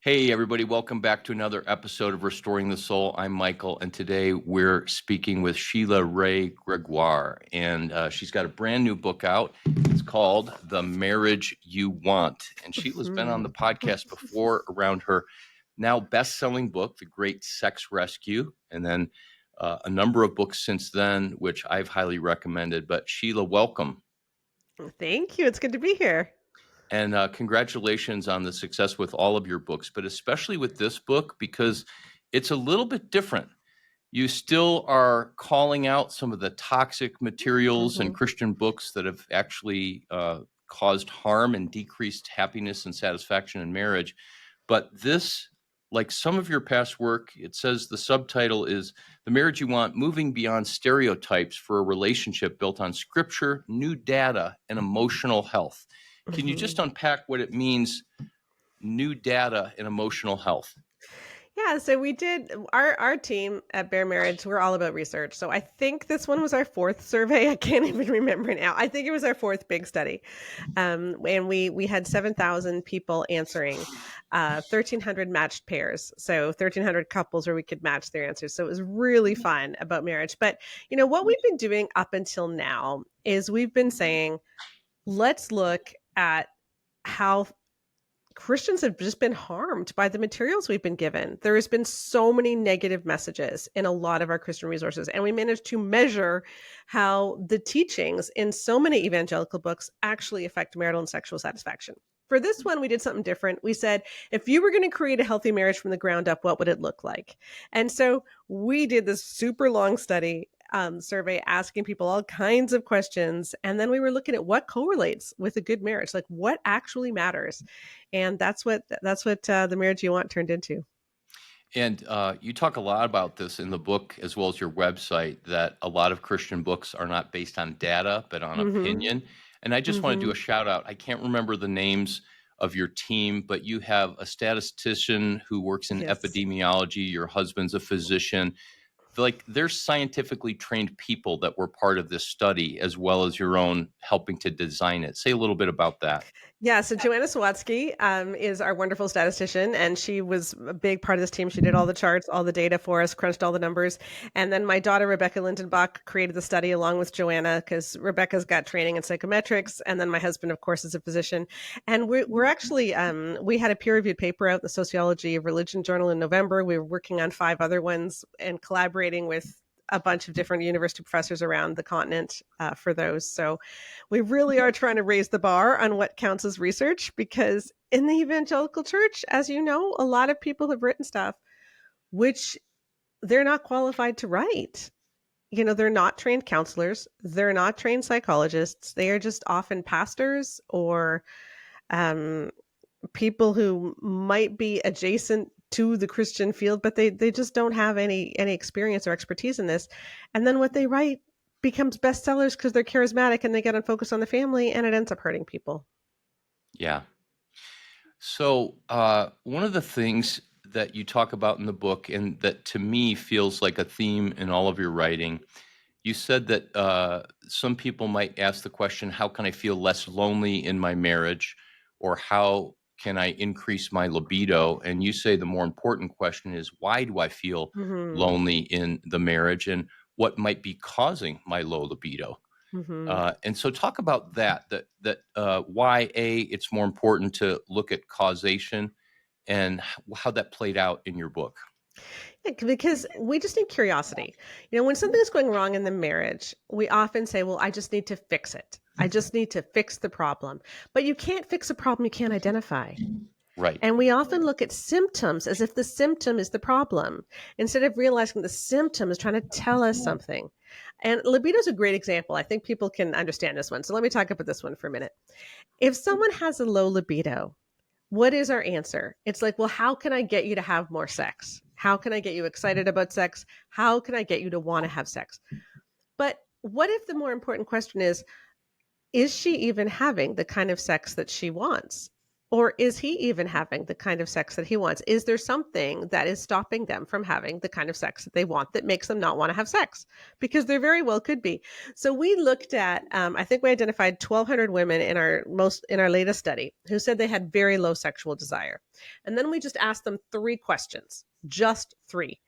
Hey, everybody, welcome back to another episode of Restoring the Soul. I'm Michael, and today we're speaking with Sheila Wray Gregoire, and she's got a brand new book out. It's called The Marriage You Want, and Sheila's been on the podcast before around her now best-selling book, The Great Sex Rescue, and then a number of books since then, which I've highly recommended. But Sheila, welcome. Thank you. It's good to be here. And congratulations on the success with all of your books, but especially with this book because it's a little bit different. You still are calling out some of the toxic materials and Christian books that have actually caused harm and decreased happiness and satisfaction in marriage. But this, like some of your past work, it says the subtitle is The Marriage You Want, Moving Beyond Stereotypes for a Relationship Built on Scripture, New Data, and Emotional Health. Can you just unpack what it means, new data and emotional health? Yeah, so we did our team at Bare Marriage, we're all about research. So I think this one was our fourth survey. I can't even remember now. I think it was our fourth big study. And we had 7,000 people answering, 1,300 matched pairs. So 1,300 couples where we could match their answers. So it was really fun about marriage. But what we've been doing up until now is we've been saying, let's look at how Christians have just been harmed by the materials we've been given. There has been so many negative messages in a lot of our Christian resources, and we managed to measure how the teachings in so many evangelical books actually affect marital and sexual satisfaction. For this one, we did something different. We said, if you were going to create a healthy marriage from the ground up, what would it look like? And so we did this super long study survey asking people all kinds of questions. And then we were looking at what correlates with a good marriage, like what actually matters. And that's what The Marriage You Want turned into. And you talk a lot about this in the book as well as your website, that a lot of Christian books are not based on data, but on opinion. And I just want to do a shout out. I can't remember the names of your team, but you have a statistician who works in Yes. epidemiology. Your husband's a physician. Like, there's scientifically trained people that were part of this study, as well as your own helping to design it. Say a little bit about that. Yeah, so Joanna Sawatsky is our wonderful statistician, and she was a big part of this team. She did all the charts, all the data for us, crunched all the numbers. And then my daughter, Rebecca Lindenbach, created the study along with Joanna because Rebecca's got training in psychometrics. And then my husband, of course, is a physician. And we're actually, we had a peer-reviewed paper out in the Sociology of Religion journal in November. We were working on 5 other ones and collaborating with a bunch of different university professors around the continent for those. So we really are trying to raise the bar on what counts as research, because in the evangelical church, as you know, a lot of people have written stuff which they're not qualified to write. They're not trained counselors. They're not trained psychologists. They are just often pastors or people who might be adjacent to the Christian field, but they just don't have any experience or expertise in this. And then what they write becomes bestsellers because they're charismatic and they get unfocused on the family, and it ends up hurting people. Yeah. So one of the things that you talk about in the book, and that to me feels like a theme in all of your writing, you said that some people might ask the question, how can I feel less lonely in my marriage? Or how can I increase my libido? And you say the more important question is, why do I feel lonely in the marriage? And what might be causing my low libido? And so talk about that why it's more important to look at causation and how that played out in your book. Yeah, because we just need curiosity. When something's going wrong in the marriage, we often say, well, I just need to fix it. I just need to fix the problem. But you can't fix a problem you can't identify. Right. And we often look at symptoms as if the symptom is the problem, instead of realizing the symptom is trying to tell us something. And libido is a great example. I think people can understand this one. So let me talk about this one for a minute. If someone has a low libido, what is our answer? It's like, well, how can I get you to have more sex? How can I get you excited about sex? How can I get you to want to have sex? But what if the more important question is she even having the kind of sex that she wants? Or is he even having the kind of sex that he wants? Is there something that is stopping them from having the kind of sex that they want that makes them not want to have sex? Because there very well could be. So we looked at, I think we identified 1,200 women in our latest study who said they had very low sexual desire, and then we just asked them 3 questions, just 3.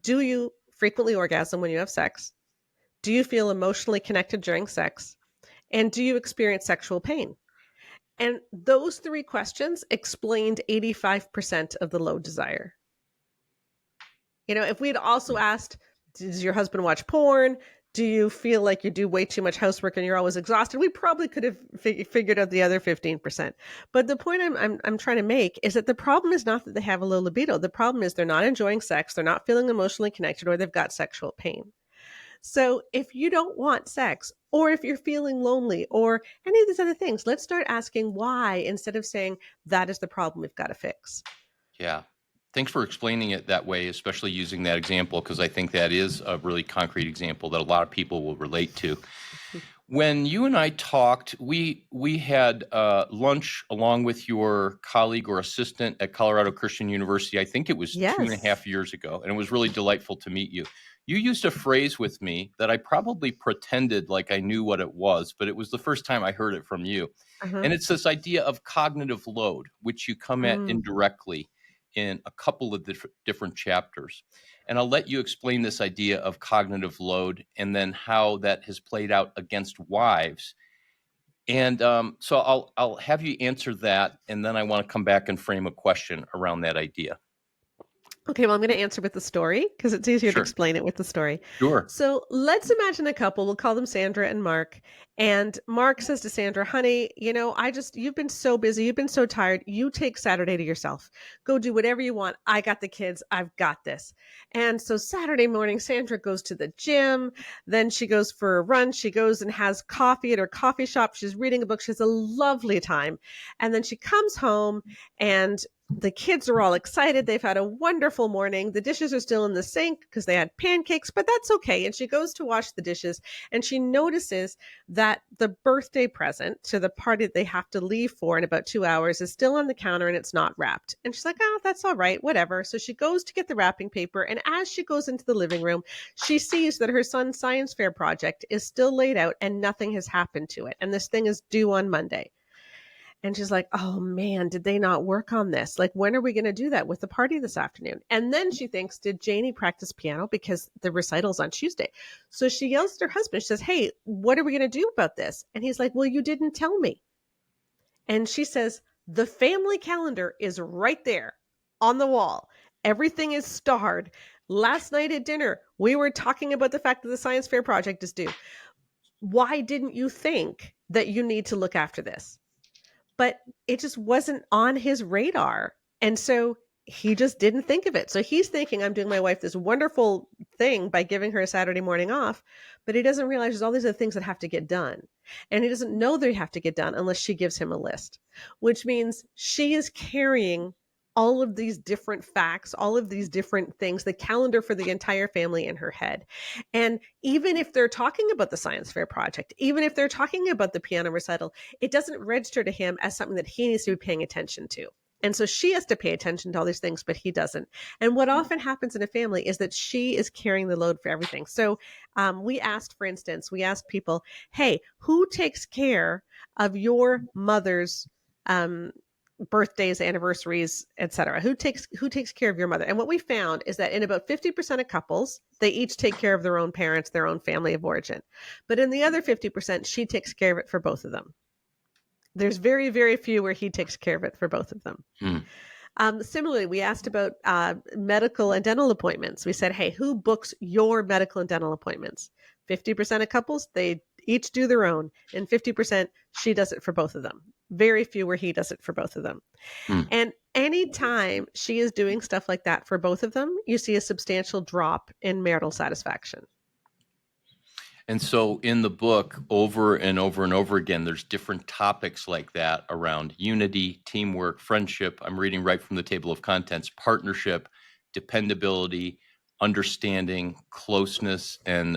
Do you frequently orgasm when you have sex? Do you feel emotionally connected during sex? And do you experience sexual pain? And those 3 questions explained 85% of the low desire. If we'd also asked, does your husband watch porn? Do you feel like you do way too much housework and you're always exhausted? We probably could have figured out the other 15%. But the point I'm trying to make is that the problem is not that they have a low libido. The problem is they're not enjoying sex, they're not feeling emotionally connected, or they've got sexual pain. So if you don't want sex, or if you're feeling lonely, or any of these other things, let's start asking why instead of saying that is the problem we've got to fix. Yeah. Thanks for explaining it that way, especially using that example, because I think that is a really concrete example that a lot of people will relate to. When you and I talked, we had lunch along with your colleague or assistant at Colorado Christian University. I think it was Yes. 2.5 years ago, and it was really delightful to meet you. You used a phrase with me that I probably pretended like I knew what it was, but it was the first time I heard it from you. Uh-huh. And it's this idea of cognitive load, which you come at indirectly in a couple of different chapters. And I'll let you explain this idea of cognitive load and then how that has played out against wives. And so I'll have you answer that, and then I want to come back and frame a question around that idea. Okay, well, I'm going to answer with the story because it's easier to Sure. explain it with the story. Sure. So let's imagine a couple. We'll call them Sandra and Mark. And Mark says to Sandra, honey, you've been so busy. You've been so tired. You take Saturday to yourself. Go do whatever you want. I got the kids. I've got this. And so Saturday morning, Sandra goes to the gym. Then she goes for a run. She goes and has coffee at her coffee shop. She's reading a book. She has a lovely time. And then she comes home and the kids are all excited. They've had a wonderful morning. The dishes are still in the sink because they had pancakes, but that's okay. And she goes to wash the dishes and she notices that the birthday present to the party that they have to leave for in about 2 hours is still on the counter and it's not wrapped. And she's like, oh, that's all right, whatever. So she goes to get the wrapping paper. And as she goes into the living room, she sees that her son's science fair project is still laid out and nothing has happened to it. And this thing is due on Monday. And she's like, oh man, did they not work on this? Like, when are we going to do that with the party this afternoon? And then she thinks, did Janie practice piano because the recital's on Tuesday? So she yells at her husband. She says, hey, what are we going to do about this? And he's like, well, you didn't tell me. And she says, the family calendar is right there on the wall. Everything is starred. Last night at dinner, we were talking about the fact that the science fair project is due. Why didn't you think that you need to look after this? But it just wasn't on his radar. And so he just didn't think of it. So he's thinking, I'm doing my wife this wonderful thing by giving her a Saturday morning off, but he doesn't realize there's all these other things that have to get done. And he doesn't know they have to get done unless she gives him a list, which means she is carrying all of these different facts, all of these different things, the calendar for the entire family in her head. And even if they're talking about the science fair project, even if they're talking about the piano recital, it doesn't register to him as something that he needs to be paying attention to. And so she has to pay attention to all these things, but he doesn't. And what often happens in a family is that she is carrying the load for everything. So we asked people, hey, who takes care of your mother's birthdays, anniversaries, etc.? Who takes care of your mother? And what we found is that in about 50% of couples, they each take care of their own parents, their own family of origin. But in the other 50%, she takes care of it for both of them. There's very, very few where he takes care of it for both of them. Similarly, we asked about medical and dental appointments. We said, hey, who books your medical and dental appointments? 50% of couples, they each do their own. And 50%, she does it for both of them. Very few where he does it for both of them. And anytime she is doing stuff like that for both of them, you see a substantial drop in marital satisfaction. And so in the book, over and over and over again, there's different topics like that around unity, teamwork, friendship. I'm reading right from the table of contents: partnership, dependability, understanding, closeness, and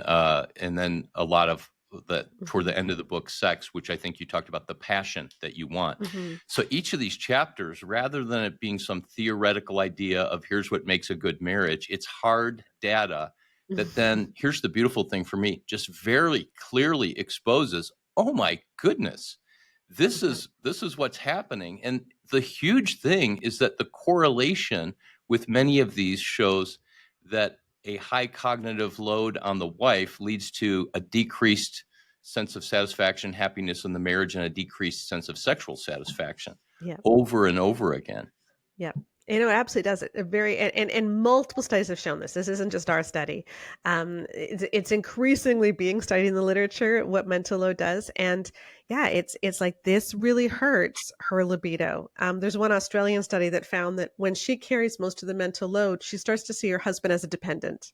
then a lot of that toward Mhm. the end of the book, sex, which I think you talked about the passion that you want. Mhm. So each of these chapters, rather than it being some theoretical idea of here's what makes a good marriage, it's hard data that then, here's the beautiful thing for me, just very clearly exposes, oh my goodness, Yeah. this is what's happening. And the huge thing is that the correlation with many of these shows that a high cognitive load on the wife leads to a decreased sense of satisfaction, happiness in the marriage, and a decreased sense of sexual satisfaction Yeah. over and over again. Yeah. You know, it absolutely does. It very and multiple studies have shown this. This isn't just our study. It's increasingly being studied in the literature what mental load does, and yeah, it's like this really hurts her libido. There's one Australian study that found that when she carries most of the mental load, she starts to see her husband as a dependent.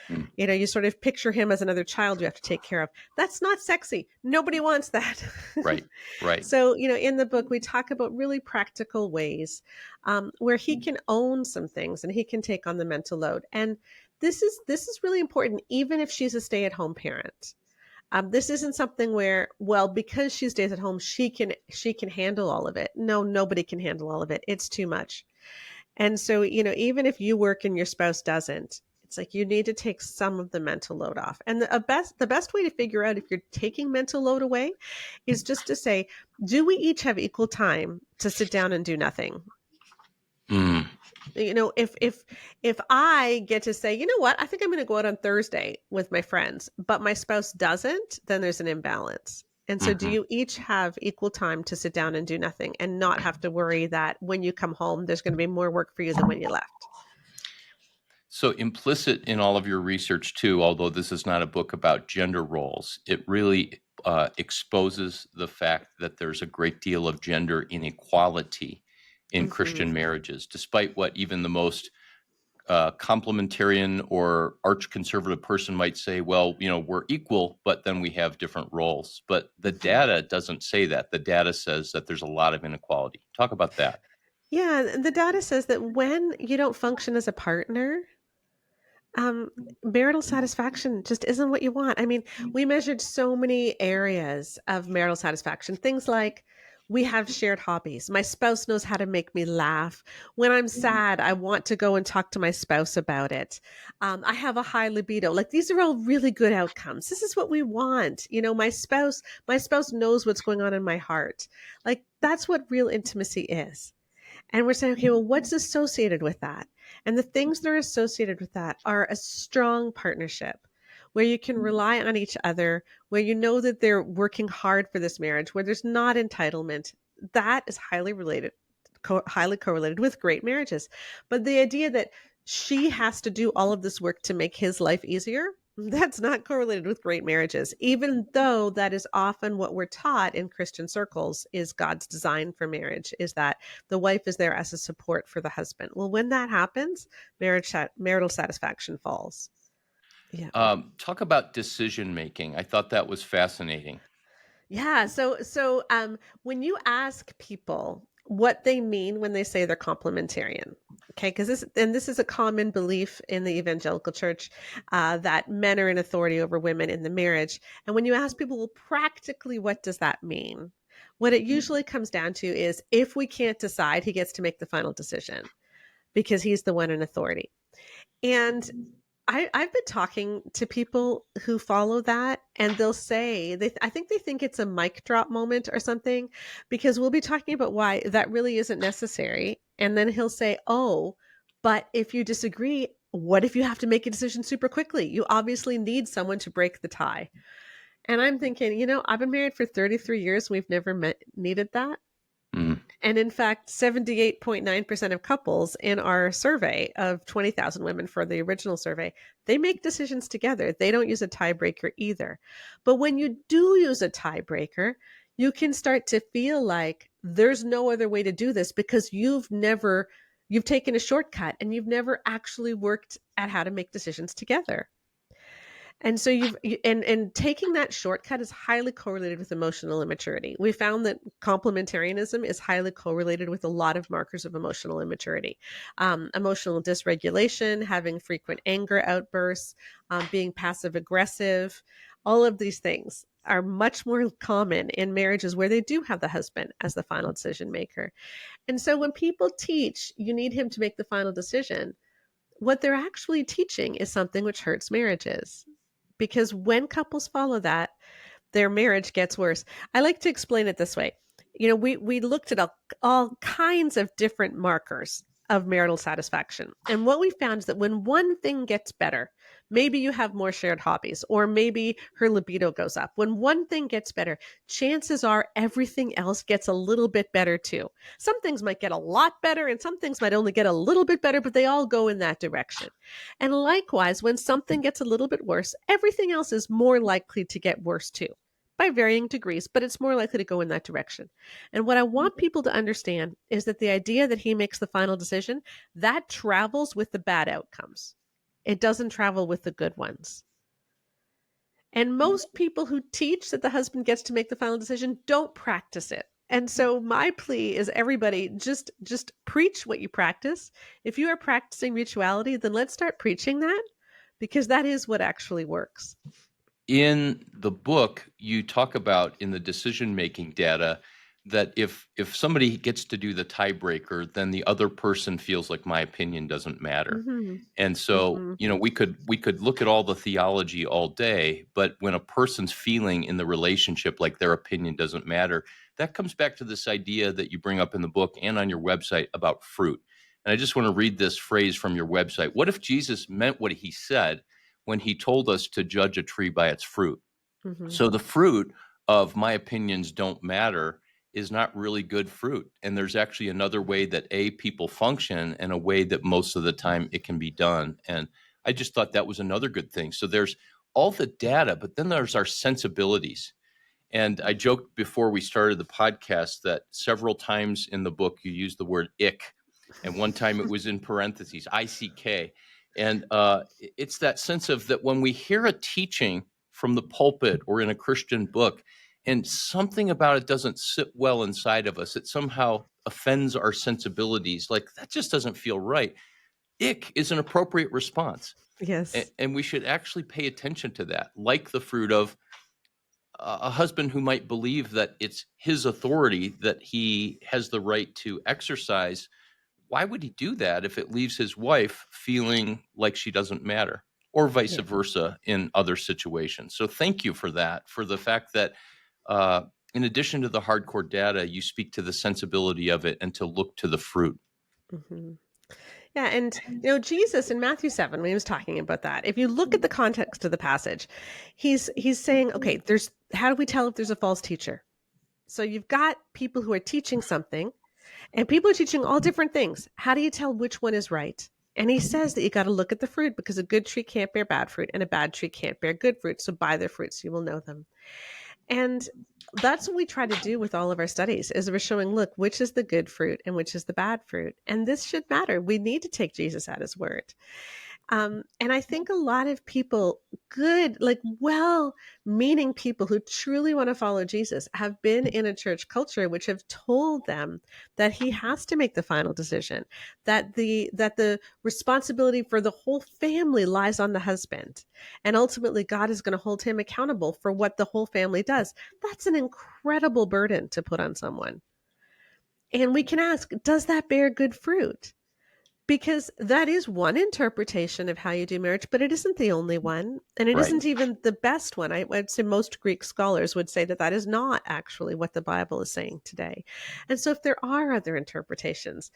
Mm, You know, you sort of picture him as another child you have to take care of. That's not sexy. Nobody wants that. right, right. So, you know, in the book, we talk about really practical ways where he can own some things and he can take on the mental load. And this is really important, even if she's a stay-at-home parent. This isn't something where, well, because she stays at home, she can handle all of it. No, nobody can handle all of it. It's too much. And so, you know, even if you work and your spouse doesn't, it's like you need to take some of the mental load off. And the best way to figure out if you're taking mental load away is just to say, do we each have equal time to sit down and do nothing? Mm, You know, if I get to say, you know what, I think I'm going to go out on Thursday with my friends, but my spouse doesn't, then there's an imbalance. And so do mhm. you each have equal time to sit down and do nothing and not have to worry that when you come home, there's going to be more work for you than when you left? So implicit in all of your research too, although this is not a book about gender roles, it really exposes the fact that there's a great deal of gender inequality in Hmm. Christian marriages, despite what even the most complementarian or arch conservative person might say, well, you know, we're equal, but then we have different roles. But the Hmm. data doesn't say that. The data says that there's a lot of inequality. Talk about that. Yeah, the data says that when you don't function as a partner, um, marital satisfaction just isn't what you want. I mean, we measured so many areas of marital satisfaction. Things like we have shared hobbies. My spouse knows how to make me laugh. When I'm sad, I want to go and talk to my spouse about it. I have a high libido. Like these are all really good outcomes. This is what we want. You know, my spouse knows what's going on in my heart. Like that's what real intimacy is. And we're saying, okay, well, what's associated with that? And the things that are associated with that are a strong partnership where you can rely on each other, where you know that they're working hard for this marriage, where there's not entitlement. That is highly correlated with great marriages. But the idea that she has to do all of this work to make his life easier, that's not correlated with great marriages, even though that is often what we're taught in Christian circles is God's design for marriage, is that the wife is there as a support for the husband. Well, when that happens, marital satisfaction falls. Yeah. Talk about decision making. I thought that was fascinating. Yeah. So when you ask people what they mean when they say they're complementarian, okay, because this is a common belief in the evangelical church that men are in authority over women in the marriage. And when you ask people, well, practically, what does that mean? What it usually comes down to is if we can't decide, he gets to make the final decision because he's the one in authority. And I've been talking to people who follow that, and they'll say I think they think it's a mic drop moment or something, because we'll be talking about why that really isn't necessary, and then he'll say, "Oh, but if you disagree, what if you have to make a decision super quickly? You obviously need someone to break the tie." And I'm thinking, I've been married for 33 years. We've never needed that. Mm. And in fact, 78.9% of couples in our survey of 20,000 women for the original survey, they make decisions together. They don't use a tiebreaker either. But when you do use a tiebreaker, you can start to feel like there's no other way to do this because you've taken a shortcut and you've never actually worked at how to make decisions together. And so and taking that shortcut is highly correlated with emotional immaturity. We found that complementarianism is highly correlated with a lot of markers of emotional immaturity, emotional dysregulation, having frequent anger outbursts, being passive aggressive, all of these things. are much more common in marriages where they do have the husband as the final decision maker. And so when people teach, you need him to make the final decision, what they're actually teaching is something which hurts marriages. Because when couples follow that, their marriage gets worse. I like to explain it this way. We looked at all kinds of different markers of marital satisfaction. And what we found is that when one thing gets better, maybe you have more shared hobbies, or maybe her libido goes up. When one thing gets better, chances are everything else gets a little bit better too. Some things might get a lot better and some things might only get a little bit better, but they all go in that direction. And likewise, when something gets a little bit worse, everything else is more likely to get worse too, by varying degrees, but it's more likely to go in that direction. And what I want people to understand is that the idea that he makes the final decision, that travels with the bad outcomes. It doesn't travel with the good ones. And most people who teach that the husband gets to make the final decision don't practice it. And so my plea is, everybody just preach what you practice. If you are practicing mutuality, then let's start preaching that, because that is what actually works. In the book, you talk about, in the decision-making data, that if somebody gets to do the tiebreaker, then the other person feels like my opinion doesn't matter. Mm-hmm. And so, Mm-hmm. we could look at all the theology all day, but when a person's feeling in the relationship like their opinion doesn't matter, that comes back to this idea that you bring up in the book and on your website about fruit. And I just want to read this phrase from your website. What if Jesus meant what he said when he told us to judge a tree by its fruit? Mm-hmm. So the fruit of my opinions don't matter is not really good fruit. And there's actually another way that people function, and a way that most of the time it can be done. And I just thought that was another good thing. So there's all the data, but then there's our sensibilities. And I joked before we started the podcast that several times in the book you use the word ick, and one time it was in parentheses, ICK. And it's that sense of that when we hear a teaching from the pulpit or in a Christian book, and something about it doesn't sit well inside of us, it somehow offends our sensibilities. Like, that just doesn't feel right. Ick is an appropriate response. Yes. And we should actually pay attention to that, like the fruit of a husband who might believe that it's his authority that he has the right to exercise. Why would he do that if it leaves his wife feeling like she doesn't matter, or vice Yeah. versa in other situations? So thank you for that, for the fact that in addition to the hardcore data, you speak to the sensibility of it and to look to the fruit. Mm-hmm. Yeah, and Jesus in Matthew 7, when he was talking about that, if you look at the context of the passage, he's saying, okay, how do we tell if there's a false teacher? So you've got people who are teaching something, and people are teaching all different things. How do you tell which one is right? And he says that you got to look at the fruit, because a good tree can't bear bad fruit and a bad tree can't bear good fruit. So by their fruits you will know them. And that's what we try to do with all of our studies, is we're showing, look, which is the good fruit and which is the bad fruit. And this should matter. We need to take Jesus at his word. And I think a lot of people, good, like well-meaning people who truly want to follow Jesus, have been in a church culture which have told them that he has to make the final decision, that the responsibility for the whole family lies on the husband, and ultimately God is going to hold him accountable for what the whole family does. That's an incredible burden to put on someone. And we can ask, does that bear good fruit? Because that is one interpretation of how you do marriage, but it isn't the only one. And it Right. isn't even the best one. I'd say most Greek scholars would say that that is not actually what the Bible is saying today. And so if there are other interpretations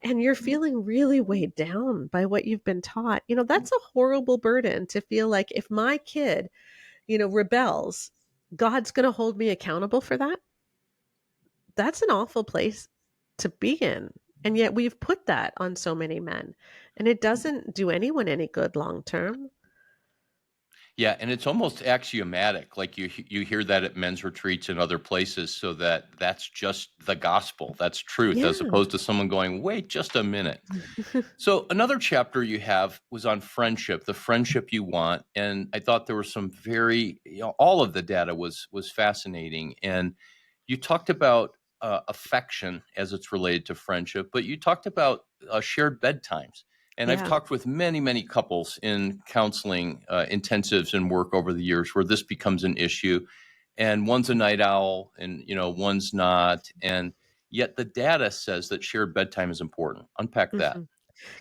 and you're feeling really weighed down by what you've been taught, that's a horrible burden to feel like, if my kid, rebels, God's going to hold me accountable for that. That's an awful place to be in. And yet we've put that on so many men, and it doesn't do anyone any good long term. Yeah, and it's almost axiomatic. Like you hear that at men's retreats and other places, so that's just the gospel. That's truth, as Yeah. opposed to someone going, "Wait just a minute." So another chapter you have was on friendship, the friendship you want, and I thought there were some very, all of the data was fascinating, and you talked about affection as it's related to friendship, but you talked about shared bedtimes. And I've Yeah. talked with many, many couples in counseling intensives and work over the years where this becomes an issue. and one's a night owl and, one's not. And yet the data says that shared bedtime is important. Unpack that. Mhm.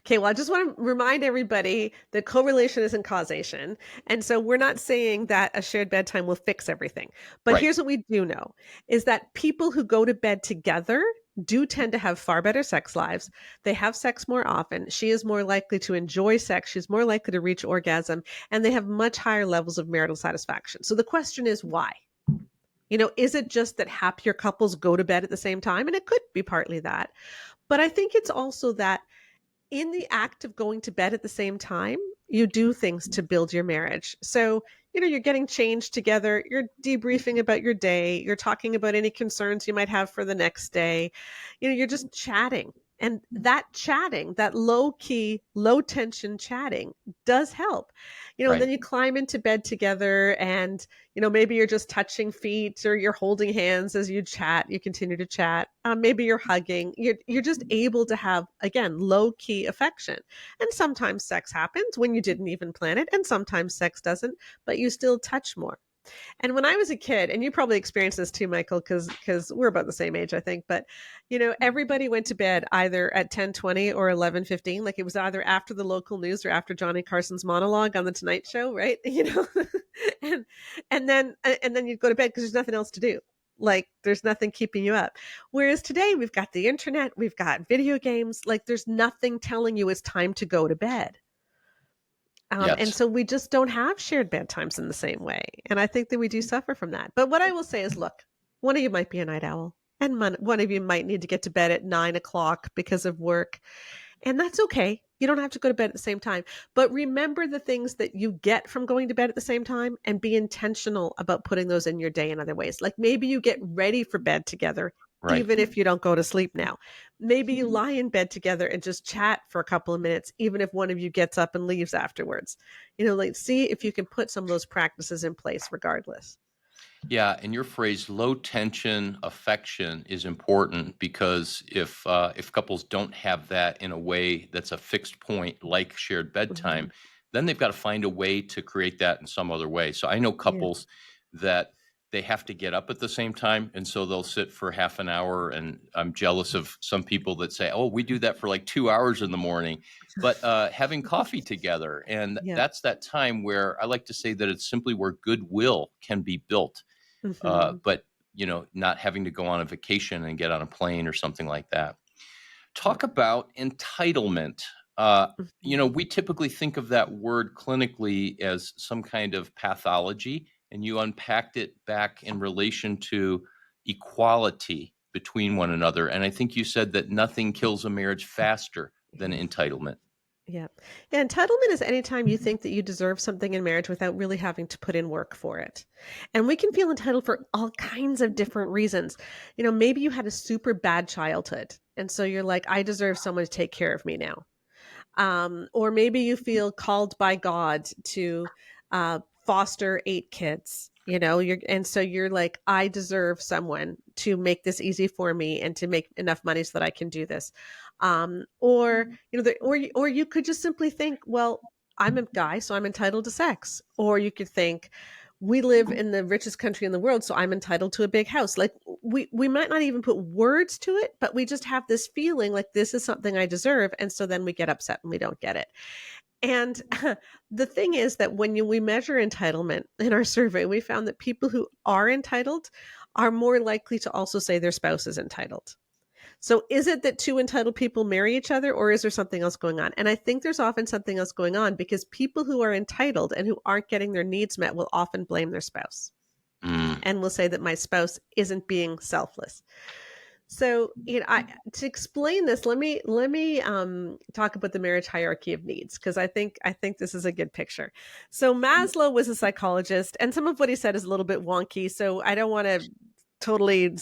Okay, well, I just want to remind everybody that correlation isn't causation. And so we're not saying that a shared bedtime will fix everything. But Right. here's what we do know is that people who go to bed together do tend to have far better sex lives. They have sex more often. She is more likely to enjoy sex. She's more likely to reach orgasm, and they have much higher levels of marital satisfaction. So the question is why? Is it just that happier couples go to bed at the same time? And it could be partly that. But I think it's also that in the act of going to bed at the same time, you do things to build your marriage. So, you're getting changed together, you're debriefing about your day, you're talking about any concerns you might have for the next day. You're just chatting. And that chatting, that low key, low tension chatting does help. And Right. then you climb into bed together and, maybe you're just touching feet or you're holding hands as you chat, you continue to chat. Maybe you're hugging. You're just able to have, again, low key affection. And sometimes sex happens when you didn't even plan it. And sometimes sex doesn't, but you still touch more. And when I was a kid, and you probably experienced this too, Michael, because we're about the same age, I think, but everybody went to bed either at 10:20 or 11:15. Like it was either after the local news or after Johnny Carson's monologue on the Tonight Show, right? and and then you'd go to bed because there's nothing else to do. Like there's nothing keeping you up. Whereas today we've got the internet, we've got video games, like there's nothing telling you it's time to go to bed. And Yes. so we just don't have shared bedtimes in the same way. And I think that we do suffer from that. But what I will say is, look, one of you might be a night owl, and one of you might need to get to bed at 9 o'clock because of work. And that's okay. You don't have to go to bed at the same time. But remember the things that you get from going to bed at the same time and be intentional about putting those in your day in other ways. Like maybe you get ready for bed together, Right. even if you don't go to sleep now. Maybe you lie in bed together and just chat for a couple of minutes, even if one of you gets up and leaves afterwards. Like see if you can put some of those practices in place regardless. Yeah, and your phrase "low tension affection" is important because if couples don't have that in a way that's a fixed point, like shared bedtime, Mhm. then they've got to find a way to create that in some other way. So I know Yeah. couples that they have to get up at the same time, and so they'll sit for half an hour. And I'm jealous of some people that say, "Oh, we do that for like 2 hours in the morning." But having coffee together, and Yeah. that's that time where I like to say that it's simply where goodwill can be built, Hmm. but not having to go on a vacation and get on a plane or something like that. Talk about entitlement. Uh, Hmm. we typically think of that word clinically as some kind of pathology, and you unpacked it back in relation to equality between one another. And I think you said that nothing kills a marriage faster than Yeah. entitlement. Yeah. Yeah. Entitlement is anytime you think that you deserve something in marriage without really having to put in work for it. And we can feel entitled for all kinds of different reasons. Maybe you had a super bad childhood. And so you're like, I deserve someone to take care of me now. Or maybe you feel called by God to foster 8 kids. And so you're like, I deserve someone to make this easy for me and to make enough money so that I can do this. Or or you could just simply think, well, I'm a guy, so I'm entitled to sex. Or you could think, we live in the richest country in the world, so I'm entitled to a big house. Like we might not even put words to it, but we just have this feeling like this is something I deserve, and so then we get upset when we don't get it. And the thing is that when we measure entitlement in our survey, we found that people who are entitled are more likely to also say their spouse is entitled. So is it that two entitled people marry each other, or is there something else going on? And I think there's often something else going on because people who are entitled and who aren't getting their needs met will often blame their spouse Mm, and will say that my spouse isn't being selfless. So, to explain this, let me talk about the marriage hierarchy of needs because I think this is a good picture. So Maslow was a psychologist, and some of what he said is a little bit wonky. So I don't want to totally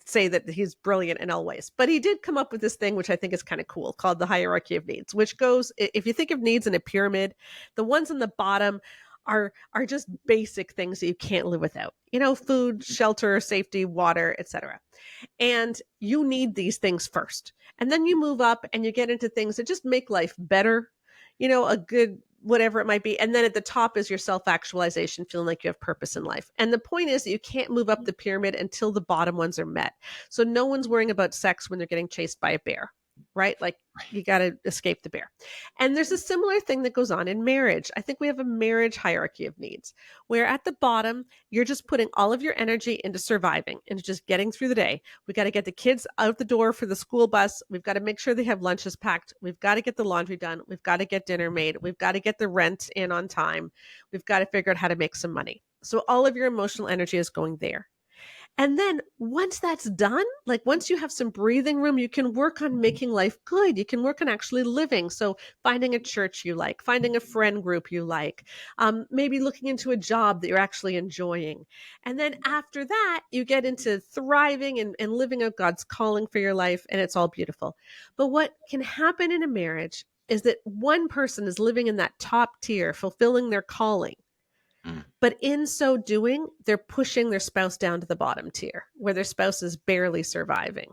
say that he's brilliant in all ways, but he did come up with this thing which I think is kind of cool called the hierarchy of needs, which goes, if you think of needs in a pyramid, the ones in the bottom are just basic things that you can't live without. Food, shelter, safety, water, etc. And you need these things first. And then you move up and you get into things that just make life better. A good whatever it might be. And then at the top is your self-actualization, feeling like you have purpose in life. And the point is that you can't move up the pyramid until the bottom ones are met. So no one's worrying about sex when they're getting chased by a bear, right? Like you got to escape the bear. And there's a similar thing that goes on in marriage. I think we have a marriage hierarchy of needs where at the bottom, you're just putting all of your energy into surviving, into just getting through the day. We got to get the kids out the door for the school bus. We've got to make sure they have lunches packed. We've got to get the laundry done. We've got to get dinner made. We've got to get the rent in on time. We've got to figure out how to make some money. So all of your emotional energy is going there. And then once that's done, like once you have some breathing room, you can work on making life good. You can work on actually living. So finding a church you like, finding a friend group you like, maybe looking into a job that you're actually enjoying. And then after that, you get into thriving and living out God's calling for your life, and it's all beautiful. But what can happen in a marriage is that one person is living in that top tier, fulfilling their calling. But in so doing, they're pushing their spouse down to the bottom tier where their spouse is barely surviving.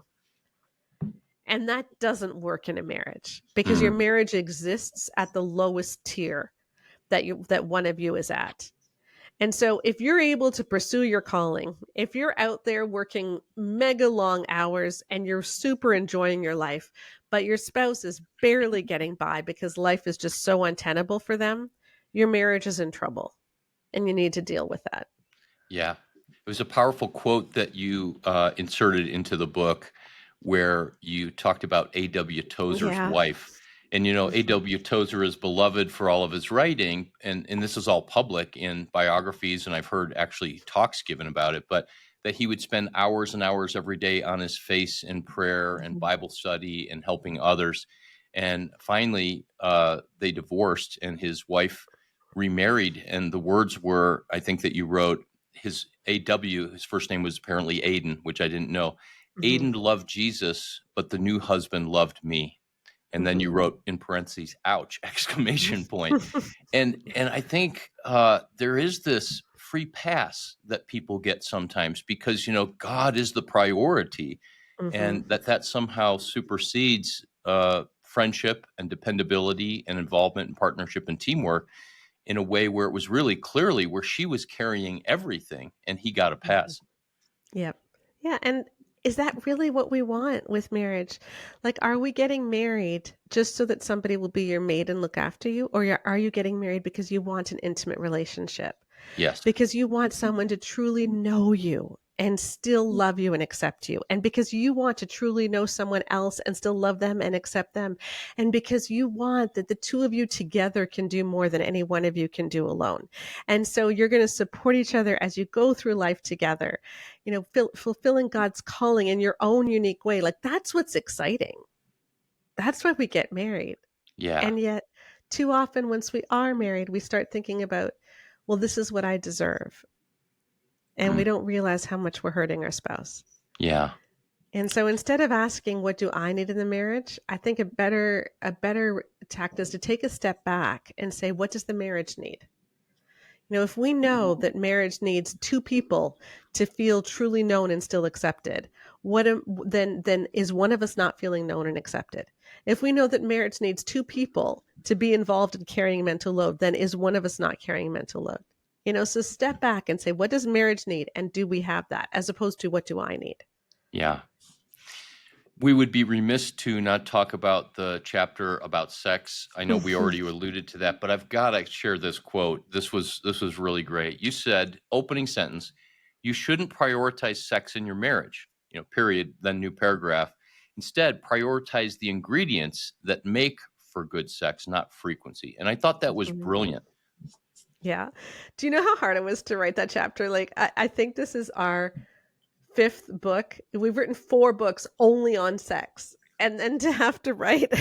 And that doesn't work in a marriage because your marriage exists at the lowest tier that one of you is at. And so if you're able to pursue your calling, if you're out there working mega long hours and you're super enjoying your life, but your spouse is barely getting by because life is just so untenable for them, your marriage is in trouble. And you need to deal with that. Yeah. It was a powerful quote that you inserted into the book where you talked about A.W. Tozer's Yeah. wife. And, you know, A.W. Tozer is beloved for all of his writing, and this is all public in biographies, and I've heard actually talks given about it, but that he would spend hours and hours every day on his face in prayer and Mhm. Bible study and helping others. And finally, they divorced, and his wife remarried. And the words were, I think that you wrote, his A.W., his first name was apparently Aiden, which I didn't know. Mhm. Aiden loved Jesus, but the new husband loved me. And then you Mhm. wrote in parentheses, ouch, exclamation point. And I think there is this free pass that people get sometimes because, you know, God is the priority, Mhm. and that somehow supersedes friendship and dependability and involvement and partnership and teamwork in a way where it was really clearly where she was carrying everything and he got a Mhm. pass. Yep. Yeah, and is that really what we want with marriage? Like, are we getting married just so that somebody will be your maid and look after you? Or are you getting married because you want an intimate relationship? Yes. Because you want someone to truly know you and still love you and accept you. And because you want to truly know someone else and still love them and accept them. And because you want that the two of you together can do more than any one of you can do alone. And so you're going to support each other as you go through life together, you know, fulfilling God's calling in your own unique way. Like that's what's exciting. That's why we get married. Yeah. And yet, too often, once we are married, we start thinking about, well, this is what I deserve. And we Mm. don't realize how much we're hurting our spouse. Yeah. And so instead of asking, what do I need in the marriage? I think a better tact is to take a step back and say, what does the marriage need? You know, if we know that marriage needs two people to feel truly known and still accepted, then is one of us not feeling known and accepted? If we know that marriage needs two people to be involved in carrying mental load, then is one of us not carrying mental load? You know, so step back and say, what does marriage need? And do we have that? As opposed to what do I need? Yeah. We would be remiss to not talk about the chapter about sex. I know we already alluded to that, but I've got to share this quote. This was really great. You said, opening sentence, you shouldn't prioritize sex in your marriage, you know, period, then new paragraph. Instead, prioritize the ingredients that make for good sex, not frequency. And I thought that was Mhm. brilliant. Yeah. Do you know how hard it was to write that chapter? Like, I think this is our fifth book. We've written four books only on sex. And then to have to write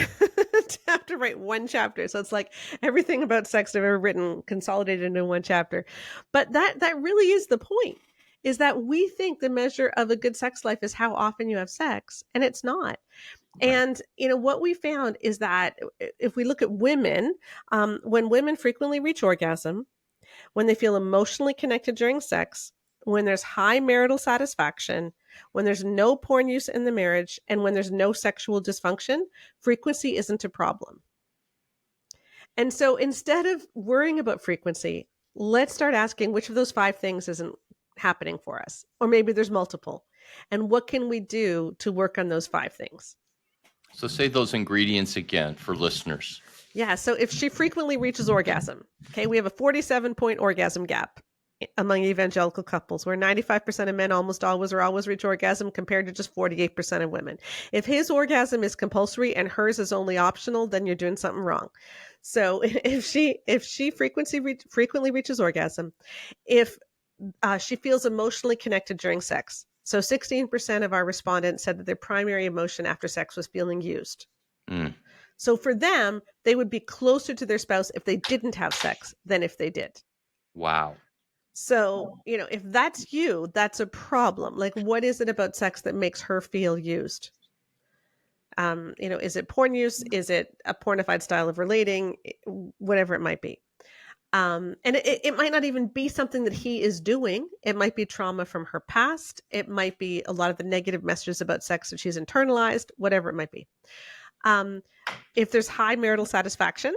one chapter. So it's like everything about sex I've ever written consolidated into one chapter. But that really is the point, is that we think the measure of a good sex life is how often you have sex, and it's not. Right. And you know what we found is that if we look at women, when women frequently reach orgasm, when they feel emotionally connected during sex, when there's high marital satisfaction, when there's no porn use in the marriage, and when there's no sexual dysfunction, frequency isn't a problem. And so instead of worrying about frequency, let's start asking which of those 5 things isn't happening for us. Or maybe there's multiple. And what can we do to work on those 5 things? So say those ingredients again for listeners. Yeah. So if she frequently reaches orgasm, okay, we have a 47-point orgasm gap among evangelical couples where 95% of men almost always or always reach orgasm compared to just 48% of women. If his orgasm is compulsory and hers is only optional, then you're doing something wrong. So if she frequently reaches orgasm, if she feels emotionally connected during sex. So 16% of our respondents said that their primary emotion after sex was feeling used. Mm, So for them, they would be closer to their spouse if they didn't have sex than if they did. wow. So, if that's you, that's a problem. Like, what is it about sex that makes her feel used? Is it porn use? Is it a pornified style of relating? Whatever it might be. And it might not even be something that he is doing. It might be trauma from her past. It might be a lot of the negative messages about sex that she's internalized, whatever it might be. If there's high marital satisfaction,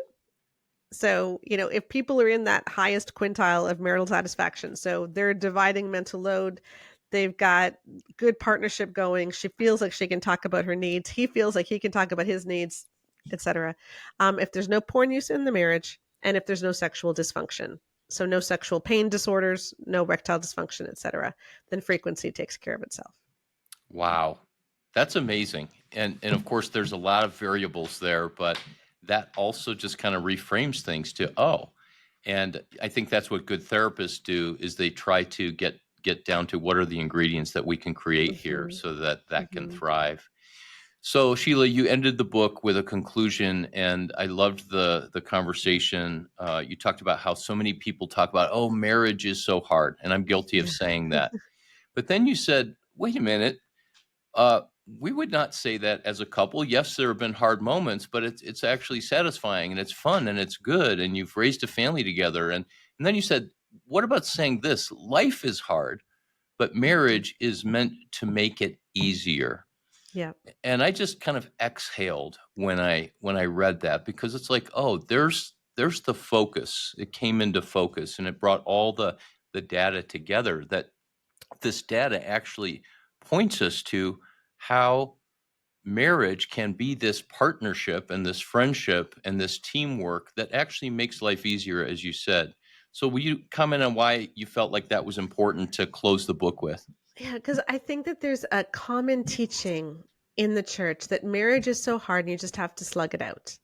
so, if people are in that highest quintile of marital satisfaction, so they're dividing mental load, they've got good partnership going, she feels like she can talk about her needs, he feels like he can talk about his needs, etc. If there's no porn use in the marriage, and if there's no sexual dysfunction, so no sexual pain disorders, no erectile dysfunction, etc., then frequency takes care of itself. Wow. That's amazing. And of course there's a lot of variables there, but that also just kind of reframes things to, oh. And I think that's what good therapists do is they try to get down to what are the ingredients that we can create here Hmm. so that that can Hmm. thrive. So Sheila, you ended the book with a conclusion, and I loved the conversation. You talked about how so many people talk about, oh, marriage is so hard, and I'm guilty of Yeah. saying that. But then you said, wait a minute, uh, we would not say that as a couple. Yes, there have been hard moments, but it's actually satisfying and it's fun and it's good, and you've raised a family together. And then you said, what about saying this? Life is hard, but marriage is meant to make it easier. Yeah. And I just kind of exhaled when I read that, because it's like, oh, there's the focus. It came into focus and it brought all the data together, that this data actually points us to how marriage can be this partnership and this friendship and this teamwork that actually makes life easier, as you said. So will you comment on why you felt like that was important to close the book with? Yeah, because I think that there's a common teaching in the church that marriage is so hard and you just have to slug it out.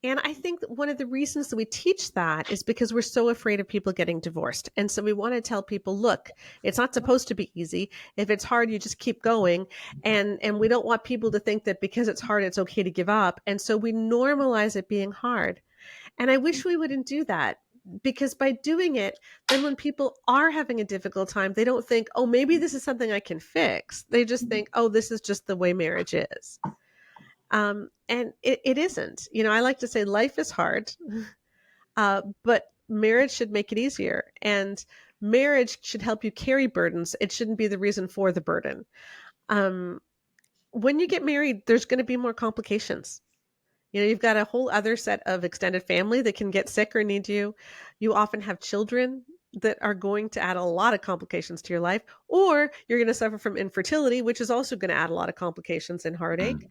And I think that one of the reasons that we teach that is because we're so afraid of people getting divorced. And so we want to tell people, look, it's not supposed to be easy. If it's hard, you just keep going. And we don't want people to think that because it's hard, it's okay to give up. And so we normalize it being hard. And I wish we wouldn't do that, because by doing it, then when people are having a difficult time, they don't think, oh, maybe this is something I can fix. They just think, oh, this is just the way marriage is. And it isn't. I like to say life is hard, but marriage should make it easier. And marriage should help you carry burdens. It shouldn't be the reason for the burden. Um, when you get married, there's going to be more complications. You've got a whole other set of extended family that can get sick or need you. You often have children that are going to add a lot of complications to your life, or you're going to suffer from infertility, which is also going to add a lot of complications and heartache.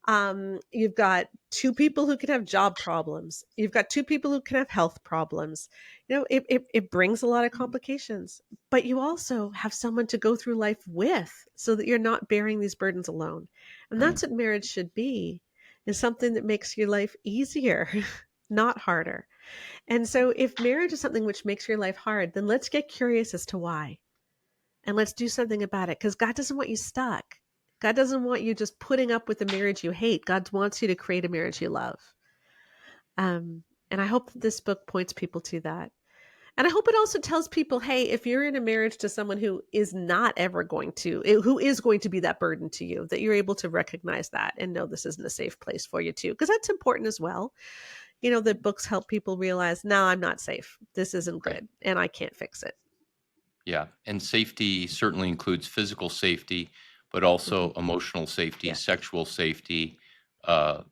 Mm, You've got two people who can have job problems. You've got two people who can have health problems. It brings a lot of complications, but you also have someone to go through life with so that you're not bearing these burdens alone. And mm, that's what marriage should be, is something that makes your life easier, not harder. And so if marriage is something which makes your life hard, then let's get curious as to why. And let's do something about it, because God doesn't want you stuck. God doesn't want you just putting up with a marriage you hate. God wants you to create a marriage you love. Um, and I hope that this book points people to that. And I hope it also tells people, hey, if you're in a marriage to someone who is not ever going to, who is going to be that burden to you, that you're able to recognize that and know this isn't a safe place for you too. Because that's important as well. That books help people realize, no, I'm not safe. This isn't right. good and I can't fix it. Yeah. And safety certainly includes physical safety, but Hmm. also emotional safety, Yeah. sexual safety,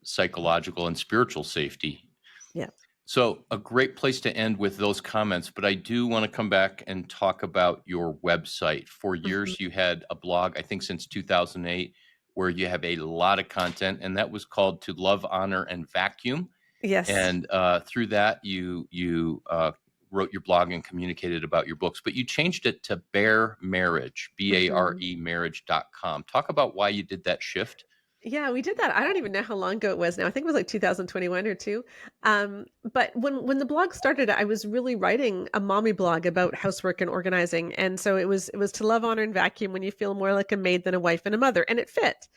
psychological and spiritual safety. Yeah. So a great place to end with those comments, but I do want to come back and talk about your website. For Mhm. years, you had a blog, I think since 2008, where you have a lot of content, and that was called To Love, Honor, and Vacuum. Yes. And through that, you wrote your blog and communicated about your books, but you changed it to Bare Marriage, Mhm. BARE marriage.com. Talk about why you did that shift. Yeah, we did that. I don't even know how long ago it was now. I think it was like 2021 or 2. But when the blog started, I was really writing a mommy blog about housework and organizing. And so it was to love, honor, and vacuum when you feel more like a maid than a wife and a mother, and it fit.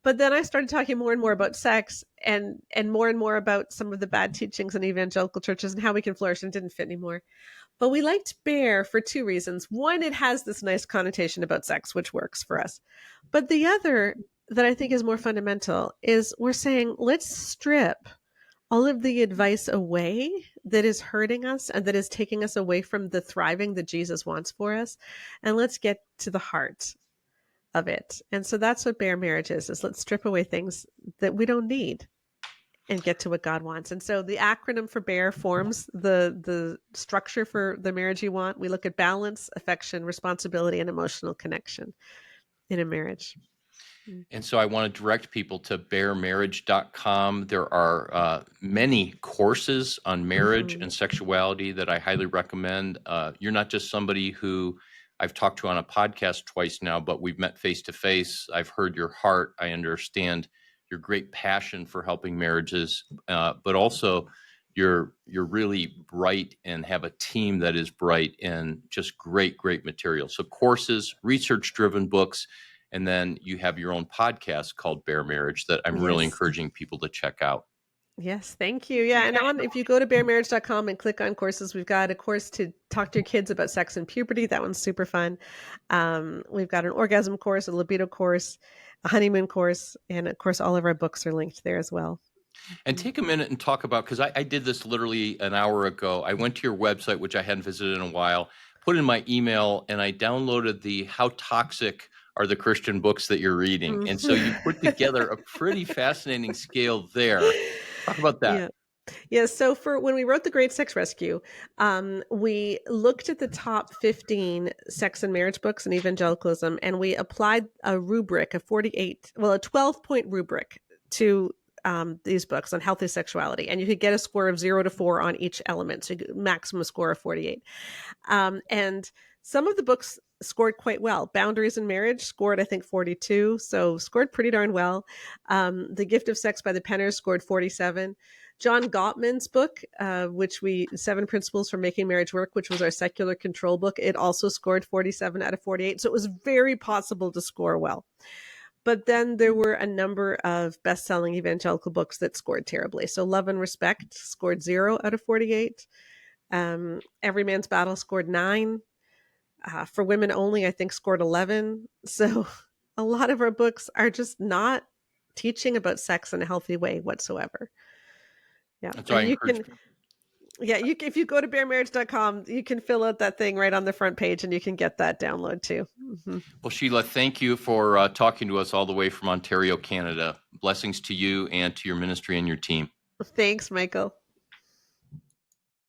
But then I started talking more and more about sex and more about some of the bad teachings in evangelical churches and how we can flourish, and it didn't fit anymore. But we liked Bear for two reasons. One, it has this nice connotation about sex, which works for us. But the other that I think is more fundamental is we're saying, let's strip all of the advice away that is hurting us and that is taking us away from the thriving that Jesus wants for us. And let's get to the heart of it. And so that's what Bare Marriage is let's strip away things that we don't need and get to what God wants. And so the acronym for BEAR forms the structure for the marriage you want. We look at balance, affection, responsibility, and emotional connection in a marriage. And so I want to direct people to baremarriage.com. There are many courses on marriage Mm-hmm. and sexuality that I highly recommend. You're not just somebody who I've talked to on a podcast twice now, but we've met face to face. I've heard your heart. I understand your great passion for helping marriages, but also you're really bright and have a team that is bright and just great material. So courses, research-driven books, and then you have your own podcast called Bare Marriage that I'm really Yes. encouraging people to check out. Yes, thank you. Yeah, and if you go to baremarriage.com and click on courses, we've got a course to talk to your kids about sex and puberty. That one's super fun. We've got an orgasm course, a libido course, a honeymoon course, and of course, all of our books are linked there as well. And Mhm. take a minute and talk about, because I did this literally an hour ago. I went to your website, which I hadn't visited in a while, put in my email, and I downloaded the How Toxic Are the Christian Books That You're Reading. And so you put together a pretty fascinating scale there. Talk about that. Yeah. Yeah, so for when we wrote The Great Sex Rescue, we looked at the top 15 sex and marriage books in evangelicalism, and we applied a rubric, a 12-point rubric to these books on healthy sexuality. And you could get a score of 0 to 4 on each element, so you get a maximum score of 48. And some of the books scored quite well. Boundaries in Marriage scored, I think, 42, so scored pretty darn well. The Gift of Sex by the Penners scored 47. John Gottman's book, Seven Principles for Making Marriage Work, which was our secular control book, it also scored 47 out of 48. So it was very possible to score well. But then there were a number of best-selling evangelical books that scored terribly. So Love and Respect scored 0 out of 48. Every Man's Battle scored 9. For Women Only, I think scored 11. So a lot of our books are just not teaching about sex in a healthy way whatsoever. Yeah. And so I And you encourage can, yeah, if you go to baremarriage.com, you can fill out that thing right on the front page and you can get that download too. Mm-hmm. Well, Sheila, thank you for talking to us all the way from Ontario, Canada. Blessings to you and to your ministry and your team. Thanks, Michael.